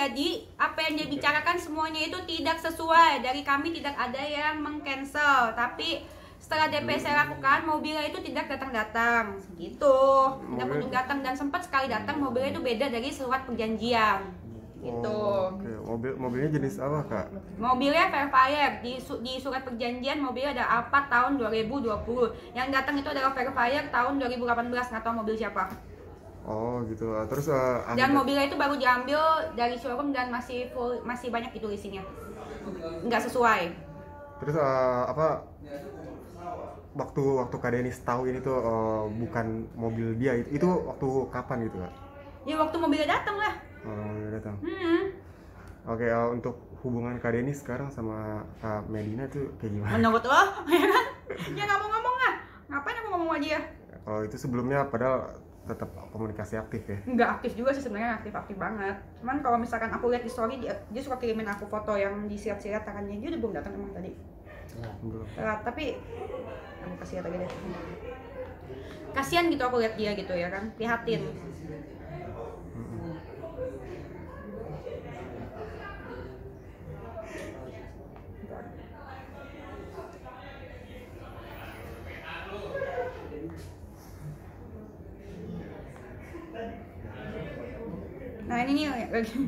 jadi apa yang dia bicarakan semuanya itu tidak sesuai. Dari kami tidak ada yang meng-cancel, tapi setelah DP saya lakukan, mobilnya itu tidak datang-datang gitu, tidak kunjung datang, dan sempat sekali datang, mobilnya itu beda dari surat perjanjian gitu. Mobilnya jenis apa, Kak? Mobilnya Verifier. Di surat perjanjian mobilnya ada Alphard tahun 2020. Yang datang itu adalah Verifier tahun 2018, nggak tahu mobil siapa. Oh gitu. Terus dan mobilnya itu baru diambil dari showroom dan masih banyak itu isinya, nggak sesuai. Terus waktu Kak Denis tahu ini tuh bukan mobil dia, itu waktu kapan gitu, Kak? Ya waktu mobilnya datang lah. Mobilnya datang. Oke, untuk hubungan Kak Denis sekarang sama Kak Medina tuh kayak gimana? Menurut lo, ya kan? Ya nggak mau ngomong lah. Ngapain aku ngomong sama dia? Kalau itu sebelumnya padahal tetap komunikasi aktif ya? Nggak aktif juga sih sebenarnya, aktif banget. Cuman kalau misalkan aku lihat di story, dia suka kirimin aku foto yang disirat-sirat tangannya. Dia udah belum datang emang tadi. Belum. Tapi aku kasih lihat aja deh. Kasian gitu aku lihat dia gitu ya kan, prihatin. Nah ini nih lagi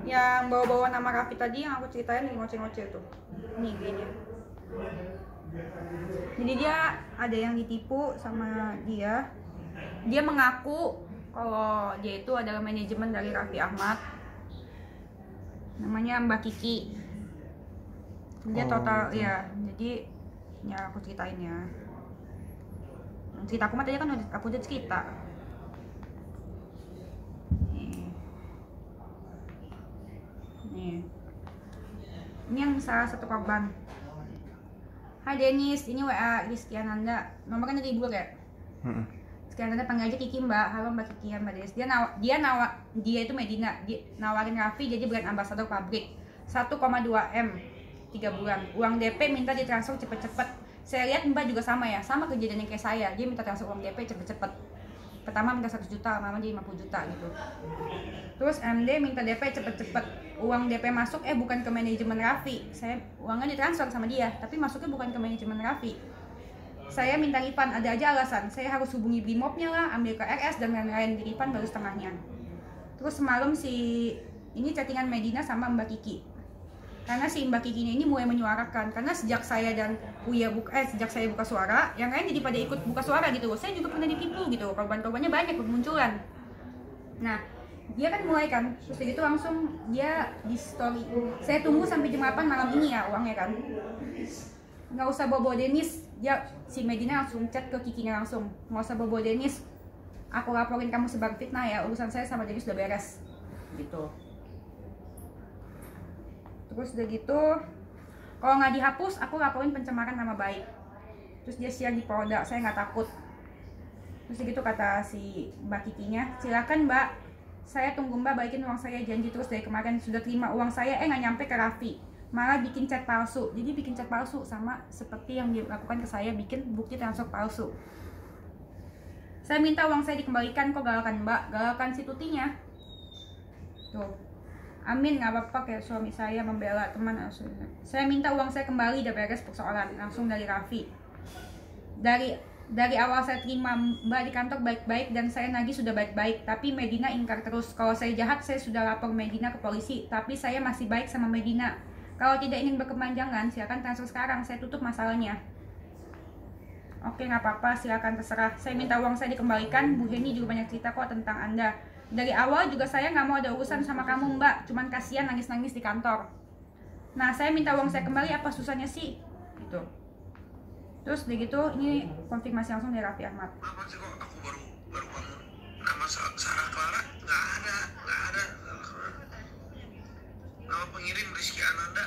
yang bawa-bawa nama Raffi tadi yang aku ceritain, yang ngoceh-ngoceh tuh. Nih gini. Jadi dia ada yang ditipu sama dia. Dia mengaku kalau dia itu adalah manajemen dari Raffi Ahmad. Namanya Mbak Kiki. Dia total ya. Jadi ya aku ceritain ya. Cerita aku mah tadi kan aku udah cerita. Ini yang salah satu korban. Hai Denis, ini WA Rizky Ananda. Nomornya dari Ibu ya? Rizky Ananda, panggil aja Kiki Mbak. Halo Mbak Kiki ya Mbak Denis. Dia itu Medina, dia nawarin Raffi jadi brand ambassador pabrik 1,2 M 3 bulan. Uang DP minta ditransfer cepet-cepet. Saya lihat Mbak juga sama ya, sama kejadiannya kayak saya. Dia minta transfer uang DP cepet-cepet. Pertama minta 100 juta, lama jadi 50 juta gitu. Terus MD minta DP cepet-cepet. Uang DP masuk bukan ke manajemen Raffi. Uangnya ditransfer sama dia, tapi masuknya bukan ke manajemen Raffi. Saya minta refund, ada aja alasan. Saya harus hubungi Brimobnya lah, ambil ke RS dan lain-lain, di refund baru setengahnya. Terus semalam ini chattingan Medina sama Mbak Kiki. Karena si Mbak Kiki ini mulai menyuarakan, karena sejak saya dan sejak saya buka suara, yang lain jadi pada ikut buka suara gitu. Saya juga pernah ditipu gitu, korban-korbannya banyak bermunculan. Nah, dia kan mulai kan, terus gitu langsung dia di story. Saya tunggu sampai jam 8 malam ini ya uangnya kan. Nggak usah bobo Denis, si Medina langsung chat ke Kikinya langsung. Nggak usah bobo Denis, aku laporin kamu sebar fitnah ya, urusan saya sama Denis udah beres. Gitu. Terus udah gitu, kalau nggak dihapus, aku laporin pencemaran nama baik. Terus dia share di Polda, saya nggak takut. Terus gitu kata si Mbak Kikinya, silakan Mbak, saya tunggu Mbak balikin uang saya, janji terus dari kemarin sudah terima uang saya, nggak nyampe ke Raffi, malah bikin chat palsu. Jadi bikin chat palsu sama seperti yang dilakukan ke saya, bikin bukti transfer palsu. Saya minta uang saya dikembalikan, kok galakkan Mbak, galakkan si Tutinya. Tuh. Amin, nggak apa-apa kayak suami saya membela teman. Saya minta uang saya kembali, udah beres persoalan, langsung dari Raffi. Dari awal saya terima Mbak di kantor baik-baik dan saya nagih sudah baik-baik, tapi Medina ingkar terus. Kalau saya jahat, saya sudah lapor Medina ke polisi, tapi saya masih baik sama Medina. Kalau tidak ingin berkepanjangan, silakan transfer sekarang, saya tutup masalahnya. Oke, nggak apa-apa, silakan terserah. Saya minta uang saya dikembalikan. Bu Heni juga banyak cerita kok tentang Anda. Dari awal juga saya nggak mau ada urusan sama kamu Mbak, cuman kasihan nangis-nangis di kantor. Nah, saya minta uang saya kembali, apa susahnya sih? Gitu. Terus udah gitu, ini konfirmasi langsung dari Raffi Ahmad. Apa sih kok aku baru bangun nama Sarah Clara? Nggak ada. Nama pengirim Rizky Ananda.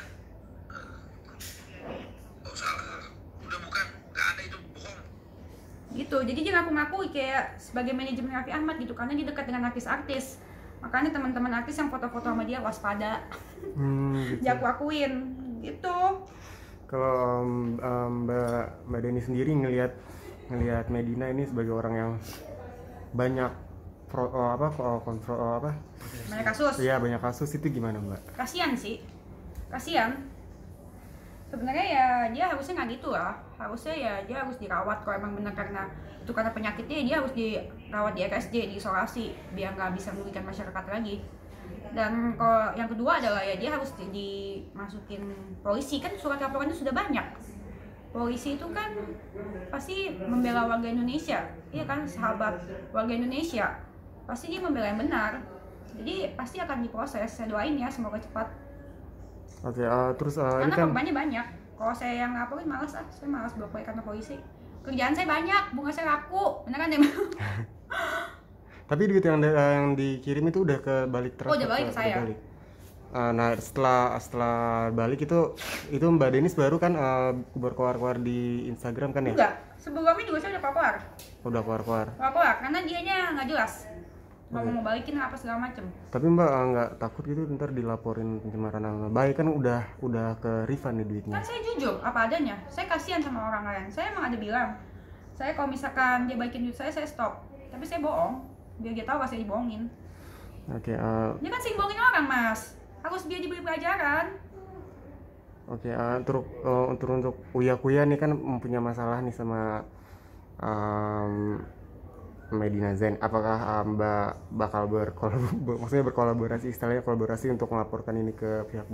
Oh salah. Udah bukan, nggak ada, itu bohong. Gitu, jadi dia ngaku-ngaku kayak sebagai manajemen Raffi Ahmad gitu, karena dia dekat dengan artis-artis. Makanya teman-teman artis yang foto-foto sama dia waspada. Gitu. Dia akuin gitu. Kalau Mbak Deni sendiri ngelihat Medina ini sebagai orang yang banyak banyak kasus. Iya, banyak kasus itu gimana, Mbak? Kasian sih, kasian. Sebenarnya ya dia harusnya nggak gitu lah. Harusnya ya dia harus dirawat kalau emang benar karena penyakitnya, dia harus dirawat di RSJ, diisolasi biar nggak bisa merugikan masyarakat lagi. Dan kalau yang kedua adalah ya dia harus dimasukin polisi, kan surat laporannya sudah banyak. Polisi itu kan pasti membela warga Indonesia, iya kan, sahabat warga Indonesia, pasti dia membela yang benar. Jadi pasti akan diproses. Saya doain ya semoga cepat. Oke, terus Karena ini kan korbannya banyak. Kalau saya yang laporin malas saya malas blok karena polisi. Kerjaan saya banyak, bunga saya laku, beneran deh. tapi duit yang dikirim itu udah kebalik terus. Oh, udah balik ke saya. Balik. Nah setelah balik itu Mbak Denis baru kan berkoar-koar di Instagram kan ya? Enggak, sebelumnya juga saya udah keluar. Udah keluar. Keluar karena dianya nggak jelas. Mau balikin apa segala macem. Tapi Mbak nggak takut gitu ntar dilaporin pencemaran nama baik, kan udah ke refund nih duitnya? Kan saya jujur apa adanya. Saya kasihan sama orang lain. Saya emang ada bilang, saya kalau misalkan dia balikin duit saya stop. Tapi saya bohong, biar dia tahu kalau saya dibohongin. Oke. Dia kan sering bohongin orang, Mas. Harus biar diberi pelajaran. Oke. Untuk Uya Kuya nih kan mempunyai masalah nih sama Medina Zain. Apakah Mbak bakal berkolaborasi, istilahnya kolaborasi untuk melaporkan ini ke pihak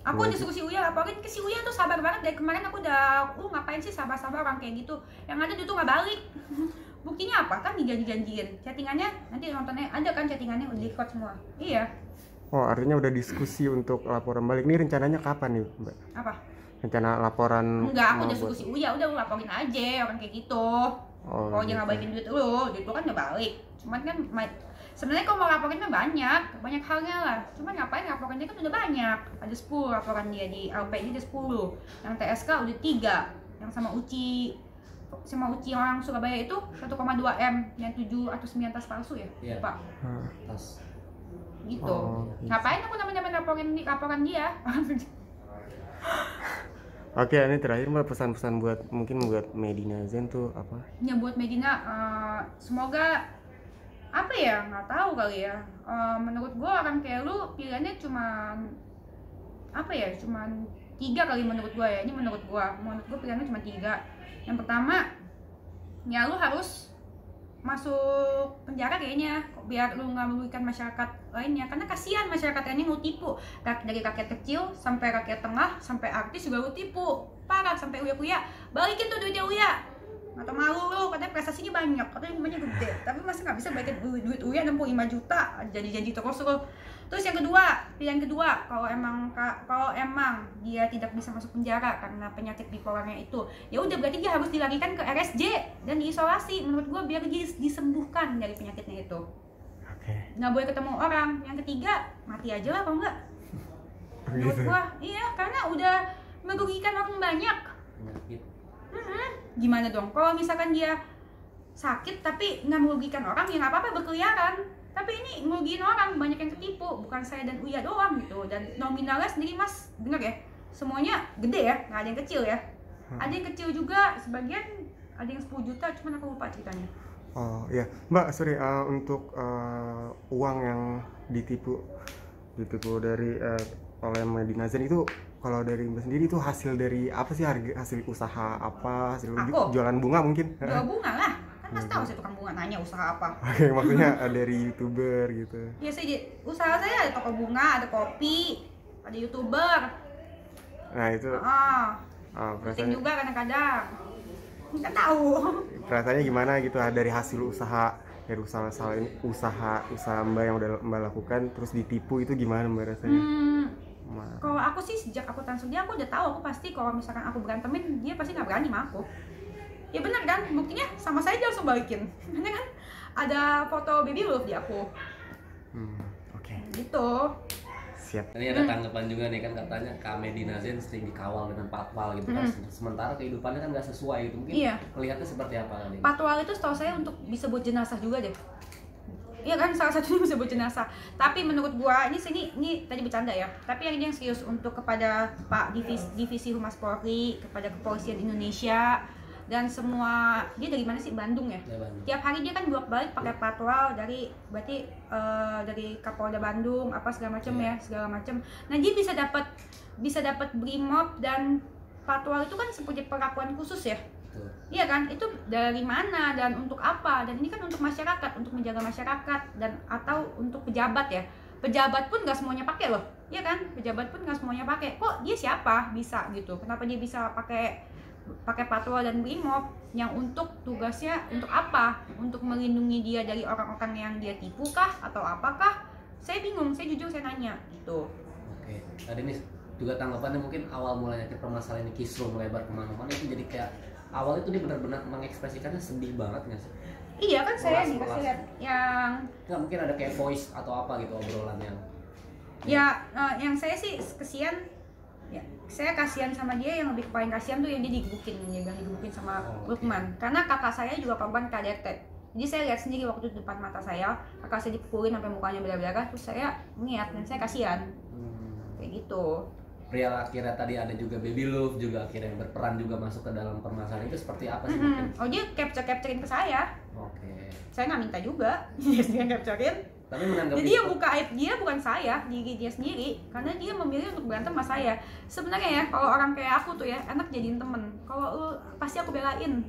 Aku udah suruh si Uya laporin ke si Uya tuh, sabar banget dari kemarin. Aku udah, ngapain sih sabar-sabar orang kayak gitu. Yang ada dia tuh nggak balik. Buktinya apa? Kan dijanji-janjiin. Chattingannya nanti nontonnya ada kan, chattingannya udah di-record semua. Iya. Oh, artinya udah diskusi untuk laporan balik. Ini rencananya kapan nih, Mbak? Apa? Rencana laporan? Enggak, aku udah suruh si Uya, udah lu laporin aja orang kayak gitu. Kalau dia nggak balikin duit lu kan nggak balik. Cuman kan sebenarnya kalau mau laporin mah banyak halnya lah. Cuman ngapain laporannya kan udah banyak. Ada 10 laporan dia di LPG, ada 10. Yang TSK udah 3. Yang sama Uci orang Surabaya itu 1,2 M, yang 7 atau 9 tas palsu ya? Iya. Pak. Tas. Gitu. Gitu. Ngapain aku namanya laporan dia? Oke, ini terakhir Mbak, pesan-pesan buat Medina Zain tuh apa? Ya buat Medina, semoga apa ya, nggak tahu kali ya. Menurut gua orang kayak lu pilihannya cuman 3 kali menurut gua ya. Ini menurut gua pilihannya cuma 3. Yang pertama, ya lu harus masuk penjara kayaknya, biar lu nggak merugikan masyarakat lainnya, karena kasihan masyarakat lainnya lu tipu. Dari rakyat kecil sampai rakyat tengah sampai artis juga lu tipu parah, sampai Uya balikin tuh duitnya Uya. Atau malu lu, katanya prestasinya banyak, katanya rumahnya gede, tapi masa nggak bisa balikin duit Uya 65 juta, jadi terus lu. Terus pilihan kedua, kalau emang dia tidak bisa masuk penjara karena penyakit bipolarnya itu, ya udah berarti dia harus dilarikan ke RSJ dan diisolasi menurut gua, biar dia disembuhkan dari penyakitnya itu. Nggak boleh ketemu orang. Yang ketiga, mati aja lah kalau nggak. Menurut gua, iya, karena udah merugikan orang banyak. Gimana dong kalau misalkan dia sakit tapi nggak merugikan orang, ya nggak apa-apa berkeliaran. Tapi ini ngerugiin orang, banyak yang ketipu, bukan saya dan Uya doang gitu. Dan nominalnya sendiri Mas, dengar ya, semuanya gede ya, nggak ada yang kecil ya. Ada yang kecil juga, sebagian ada yang 10 juta, cuman aku lupa ceritanya. Oh iya, Mbak, sorry, untuk uang yang ditipu dari oleh Medina Zain itu, kalau dari Mbak sendiri itu hasil dari apa sih, hasil usaha apa, hasil jualan bunga mungkin? Jual bunga lah. Mas tahu saya tukang bunga, nanya usaha apa? Oke, maksudnya dari YouTuber gitu. Iya, usaha saya ada toko bunga, ada kopi, ada YouTuber. Nah itu. Penting juga kadang-kadang. Nggak tahu. Perasaannya gimana gitu dari hasil usaha Mbak yang udah Mbak lakukan, terus ditipu, itu gimana Mbak rasanya? Kalau aku sih sejak aku transfer dia, aku udah tahu aku pasti kalau misalkan aku berantemin, dia pasti nggak berani sama aku. Ya benar kan, buktinya sama saya dia langsung balikin. Karena kan ada foto baby love di aku. Oke. Gitu. Siap. Ini ada tanggapan juga nih, kan katanya Kak Medina Zain sering dikawal dengan patwal gitu kan. Sementara kehidupannya kan nggak sesuai gitu. Mungkin melihatnya seperti apa kali ini? Patwal itu setahu saya untuk bisa buat jenazah juga deh. Iya kan, salah satunya bisa buat jenazah. Tapi menurut gua ini tadi bercanda ya. Tapi yang serius untuk kepada Pak Divisi Humas Polri, kepada Kepolisian Indonesia, dan semua dia dari mana sih, Bandung ya? Bandung. Tiap hari dia kan bolak-balik pakai patwal dari berarti dari Kapolda Bandung apa segala macam ya, segala macam. Nah dia bisa dapat brimob dan patwal itu kan seperti perlakuan khusus ya. Iya kan, itu dari mana dan untuk apa? Dan ini kan untuk masyarakat, untuk menjaga masyarakat dan atau untuk pejabat ya. Pejabat pun nggak semuanya pakai loh, iya kan? Pejabat pun nggak semuanya pakai. Kok dia siapa bisa gitu? Kenapa dia bisa pakai patwal dan brimob yang untuk tugasnya untuk apa? Untuk melindungi dia dari orang-orang yang dia tipu kah atau apakah? Saya bingung, saya jujur saya nanya gitu. Oke, tadi nih juga tanggapannya mungkin awal mulanya permasalahan ini kisruh melebar kemana-mana itu jadi kayak awal itu dia benar-benar mengekspresikannya sedih banget nggak sih? Iya kan, saya dikasih lihat yang nggak mungkin ada kayak voice atau apa gitu obrolan yang yang saya sih kasihan ya, saya kasihan sama dia. Yang lebih paling kasihan tuh yang dia digebukin sama Lukman, karena kakak saya juga korban KDRT. Jadi saya lihat sendiri waktu di depan mata saya kakak saya dipukulin sampai mukanya berdarah, terus saya ngeliat dan saya kasihan kayak gitu. Real akhirnya tadi ada juga Baby Love juga akhirnya berperan juga masuk ke dalam permasalahan itu seperti apa sih mungkin? Oh dia capturein ke saya. Oke. Saya nggak minta juga, dia sendiri capturein. Tapi menanggapi jadi yang buka aib dia bukan saya, diri dia sendiri, karena dia memilih untuk berantem sama saya. Sebenarnya ya kalau orang kayak aku tuh ya enak jadiin temen. Kalau lu pasti aku belain.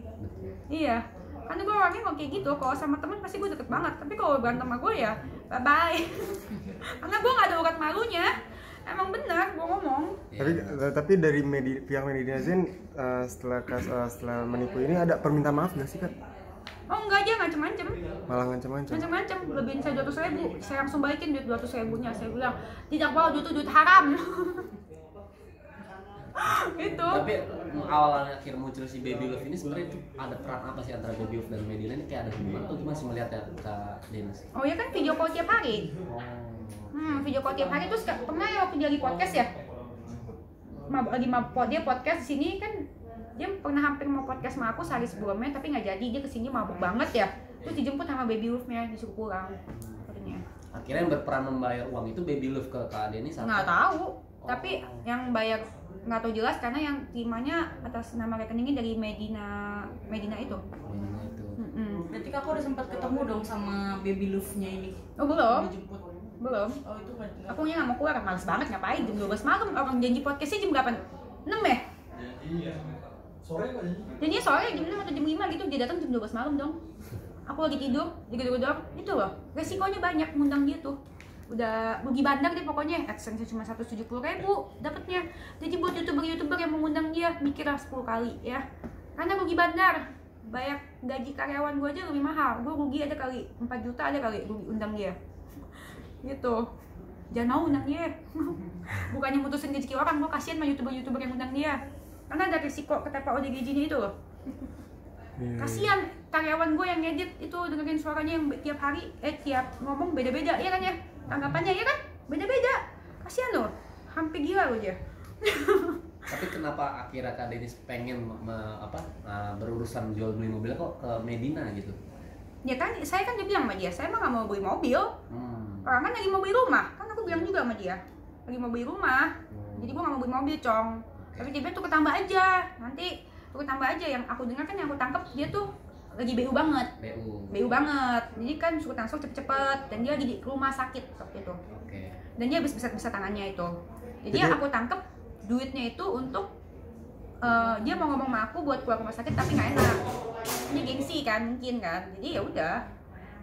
Iya. Karena gue orangnya kalau kayak gitu, kalau sama temen pasti gue deket banget. Tapi kalau berantem sama gue ya bye bye. Karena gue nggak ada urat malunya. Emang benar gue ngomong. Tapi dari pihak netizen setelah menipu ini ada permintaan maaf nggak sih Kak? Oh enggak, dia ngancem-ngancem. Malah ngancem-ngancem. Ngancem-ngancem, lebihin saya 200.000. Saya langsung balikin duit 200.000-nya. Saya bilang tidak mau, duit itu duit haram. Gitu. Tapi awal akhir muncul si Baby Love ini sebenarnya ada peran apa sih antara Baby Love dan Medina ini, kayak ada hubungan atau gimana sih melihatnya Kak Denis? Oh ya kan video call tiap hari. Video call tiap hari. Terus pernah ya waktu dia lagi podcast ya, dia podcast di sini kan, dia pernah hampir mau podcast sama aku sehari sebelumnya tapi nggak jadi, dia kesini mabuk banget ya, terus dijemput sama Baby Love-nya disuruh pulang katanya. Akhirnya yang berperan membayar uang itu Baby Love ke Kak Denis? Nggak tahu, tapi yang bayar nggak tahu jelas karena yang terimanya atas nama rekeningnya dari Medina itu. Berarti kakak udah sempat ketemu dong sama Baby Love-nya ini? Oh belum. Dijemput? Belum. Oh itu kan. Aku nggak mau keluar, males banget ngapain jam 12 malam, orang janji podcastnya jam berapa? 6 ya? Jadinya sore jam 6 atau jam 5 gitu, dia datang jam 12 malam dong. Aku lagi tidur, digedor-gedor, itu loh. Resikonya banyak ngundang dia tuh. Udah rugi bandar deh pokoknya, AdSense cuma 170.000 dapatnya. Jadi buat youtuber yang mengundang dia mikirlah 10 kali ya. Karena rugi bandar, bayar gaji karyawan gue aja lebih mahal. Gue rugi ada kali 4 juta ada kali rugi undang dia. Gitu. Jangan mau undang dia. Bukannya mutusin rezeki orang, gue kasihan sama youtuber yang undang dia. Karena ada risiko ketepa ODGJ-nya itu loh. Kasihan karyawan gue yang ngedit itu, dengerin suaranya yang tiap hari tiap ngomong beda-beda ya kan ya, tanggapannya ya kan beda-beda. Kasihan loh, hampir gila loh dia. Tapi kenapa akhirnya Kak Denis pengen berurusan jual beli mobil kok ke Medina gitu? Ya kan saya kan dia bilang sama dia, saya mah nggak mau beli mobil. Orang kan lagi mau beli rumah, kan aku bilang juga sama dia lagi mau beli rumah. Jadi gue nggak mau beli mobil cong. Tapi dia tuh ketambah aja, nanti tuh ketambah aja. Yang aku dengar kan, yang aku tangkap dia tuh lagi BU banget. BU banget. Jadi kan suruh transfer cepet-cepet, dan dia lagi di rumah sakit waktu itu. Dan dia besar-besar tangannya itu. Jadi aku tangkap duitnya itu untuk dia mau ngomong sama aku buat keluar rumah sakit tapi nggak enak. Ini gengsi kan mungkin kan. Jadi ya udah.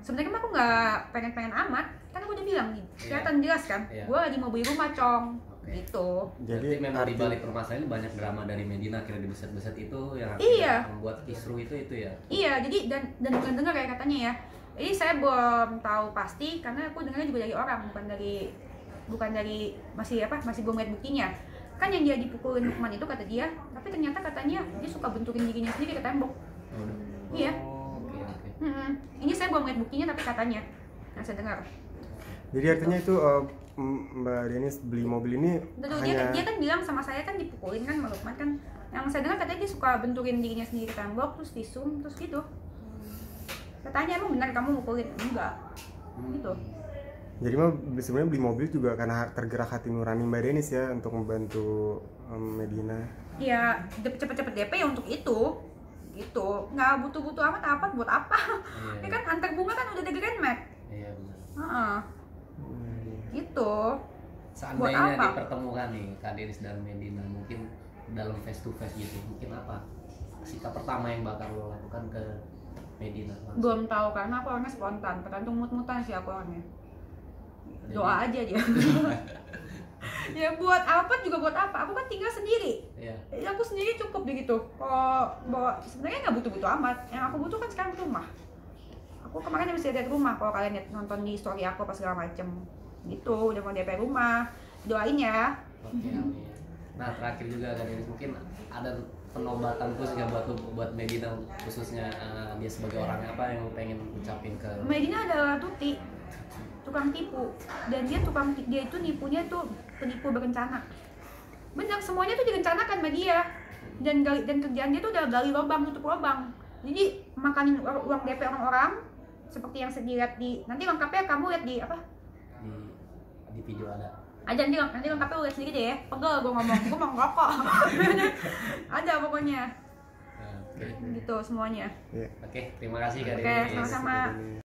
Sebenarnya aku nggak pengen amat, kan aku udah bilang nih, kelihatan jelas kan. Gue lagi mau beli rumah cong. Gitu. Jadi memang di balik permasalahan ini banyak drama dari Medina akhirnya dibeset-beset itu yang membuat kisruh itu ya. Iya, jadi dan bukan dengar kayak katanya ya. Ini saya belum tahu pasti karena aku dengarnya juga dari orang, bukan dari masih belum lihat buktinya. Kan yang dia dipukulin Lukman itu kata dia, tapi ternyata katanya dia suka benturin dirinya sendiri ke tembok. Iya. Ini saya belum lihat buktinya tapi katanya yang saya dengar. Jadi artinya itu Mbak Denis beli mobil ini dia kan bilang sama saya kan dipukulin kan sama Lukman kan. Yang saya dengar katanya dia suka benturin dirinya sendiri ke tembok, terus visum, terus gitu. Katanya emang benar kamu mukulin? Enggak. Gitu. Jadi mah sebenarnya beli mobil juga karena tergerak hati nurani Mbak Denis ya untuk membantu Medina. Iya, cepet-cepet DP ya untuk itu. gitu. Nggak butuh-butuh amat apa buat apa. Iya, Ini kan antar bunga kan udah ada Grand iya benar. Heeh. Gitu. Seandainya apa? dipertemukan nih Kak Denis dan Medina, mungkin dalam face to face gitu, mungkin apa sikap pertama yang bakal lo lakukan ke Medina langsung? Belum tahu karena aku orangnya spontan, tergantung mood-moodan sih aku orangnya. Doa aja dia. Ya buat apa juga buat apa? Aku kan tinggal sendiri. Iya. Ya, aku sendiri cukup begitu. Kalau bawa sebenarnya nggak butuh-butuh amat. Yang aku butuhkan sekarang rumah. Aku kemarin masih ada rumah. Kalau kalian lihat nonton di story aku apa segala macem, gitu. Udah mau DP rumah. Doain ya. Oke, amin. Nah terakhir juga Kak Denis, mungkin ada penobatan khusus nggak buat Medina khususnya dia sebagai orang apa yang lo pengen ucapin ke Medina adalah Tuti, tukang tipu, dan dia itu nipunya tuh penipu berencana. Benar, semuanya tuh direncanakan sama dia, dan kerjaan dia tuh udah gali lubang tutup lubang. Jadi makanin uang DP orang-orang seperti yang dilihat di, nanti lengkapnya kamu lihat di apa? di video ada. Nanti lengkapnya lu lihat sendiri deh ya. Pegel gue ngomong, gue mau ngerokok. Ada pokoknya. Oke. Gitu semuanya. Oke, terima kasih Kak Oke, Denis. sama-sama.